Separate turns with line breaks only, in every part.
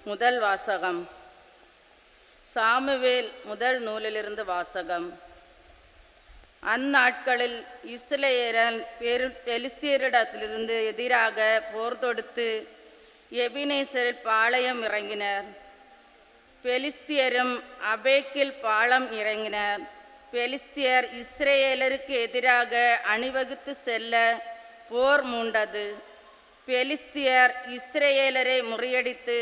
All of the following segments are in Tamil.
முதல் வாசகம் சாமுவேல் முதல் நூலிலிருந்து வாசகம். அந்நாட்களில் இஸ்ரவேலர் பெலிஸ்தியரிடத்திலிருந்து எதிராக போர் தொடுத்து எபினேசரில் பாளையம் இறங்கினர். பெலிஸ்தியரும் அபேக்கில் பாளம் இறங்கினர். பெலிஸ்தியர் இஸ்ரவேலருக்கு எதிராக அணிவகுத்து செல்ல போர் மூண்டது. பெலிஸ்தியர் இஸ்ரவேலரை முறியடித்து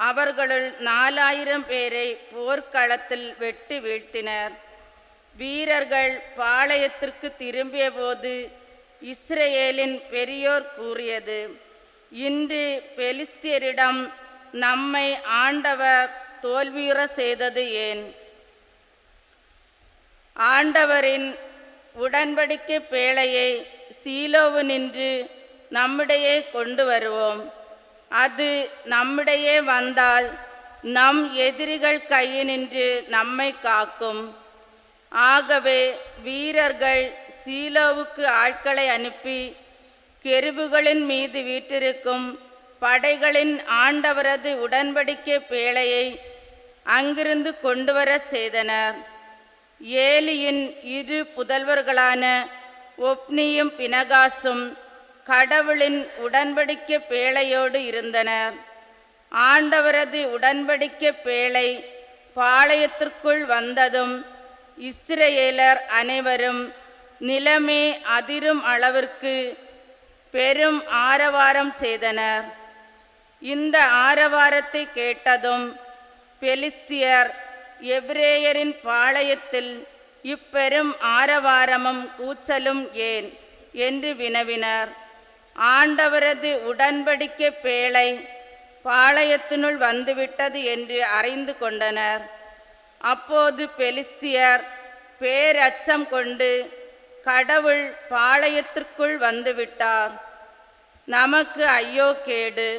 அவர்களுள் 4000 பேரை போர்க்களத்தில் வெட்டி வீழ்த்தினர். வீரர்கள் பாளையத்திற்கு திரும்பிய போது இஸ்ரவேலின் பெரியோர் கூறியது, இன்று பெலிஸ்தியரிடம் நம்மை ஆண்டவர் தோல்வியுற செய்தது ஏன்? ஆண்டவரின் உடன்படிக்கை பேழையை சீலோவு நின்று நம்மிடையே கொண்டு வருவோம். அது நம்மிடையே வந்தால் நம் எதிரிகள் கையினின்று நம்மை காக்கும். ஆகவே வீரர்கள் சீலோவுக்கு ஆட்களை அனுப்பி கெருபுகளின் மீது வீற்றிருக்கும் படைகளின் ஆண்டவரது உடன்படிக்கை பேழையை அங்கிருந்து கொண்டு வரச் செய்தனர். ஏலியின் 2 புதல்வர்களான ஒப்னியும் பினகாசும் கடவுளின் உடன்படிக்கை பேழையோடு இருந்தனர். ஆண்டவரது உடன்படிக்கை பேழை பாளையத்திற்குள் வந்ததும் இஸ்ரவேலர் அனைவரும் நிலமே அதிரும் அளவிற்கு பெரும் ஆரவாரம் செய்தனர். இந்த ஆரவாரத்தை கேட்டதும் பெலிஸ்தியர் எபிரேயரின் பாளையத்தில் இப்பெரும் ஆரவாரமும் கூச்சலும் ஏன் என்று வினவினர். ஆண்டவரது உடன்படிக்கை பேழை பாளையத்தினுள் வந்துவிட்டது என்று அறிந்து கொண்டனர். அப்போது பெலிஸ்தியர் பேரச்சம் கொண்டு, கடவுள் பாளையத்திற்குள் வந்துவிட்டார், நமக்கு ஐயோ கேடு,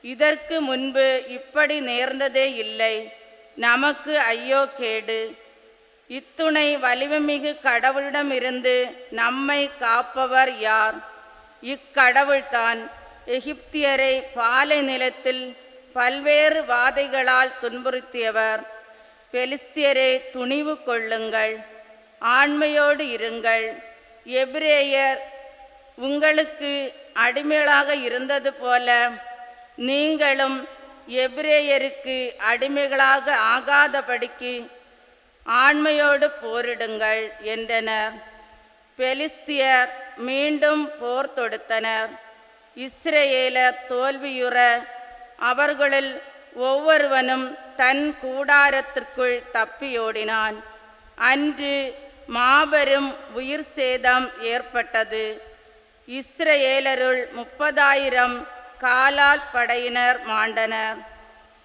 இதற்கு முன்பு இப்படி நேர்ந்ததே இல்லை, நமக்கு ஐயோ கேடு, இத்துணை வலிமைமிகு கடவுளிடமிருந்து நம்மை காப்பவர் யார்? இக்கடவுள்தான் எகிப்தியரை பாலை நிலத்தில் பல்வேறு வாதைகளால் துன்புறுத்தியவர். பெலிஸ்தியரை துணிவு கொள்ளுங்கள், ஆண்மையோடு இருங்கள். எபிரேயர் உங்களுக்கு அடிமைகளாக இருந்தது போல நீங்களும் எபிரேயருக்கு அடிமைகளாக ஆகாதபடிக்கு ஆண்மையோடு போரிடுங்கள் என்றனர். பெலிஸ்தியர் மீண்டும் போர் தொடுத்தனர். இஸ்ரவேலர் தோல்வியுற அவர்களில் ஒவ்வொருவனும் தன் கூடாரத்திற்குள் தப்பியோடினான். அன்று மாபெரும் உயிர் சேதம் ஏற்பட்டது. இஸ்ரவேலருள் 30,000 காலால் படையினர் மாண்டனர்.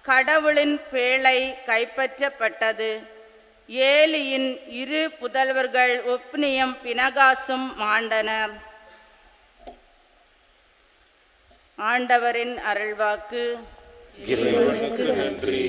கடவுளின் பேழை கைப்பற்றப்பட்டது. ஏலியின் 2 புதல்வர்கள் ஒப்னியும் பினகாசும் மாண்டனர். ஆண்டவரின் அருள்வாக்கு.
இறைவனுக்கு நன்றி.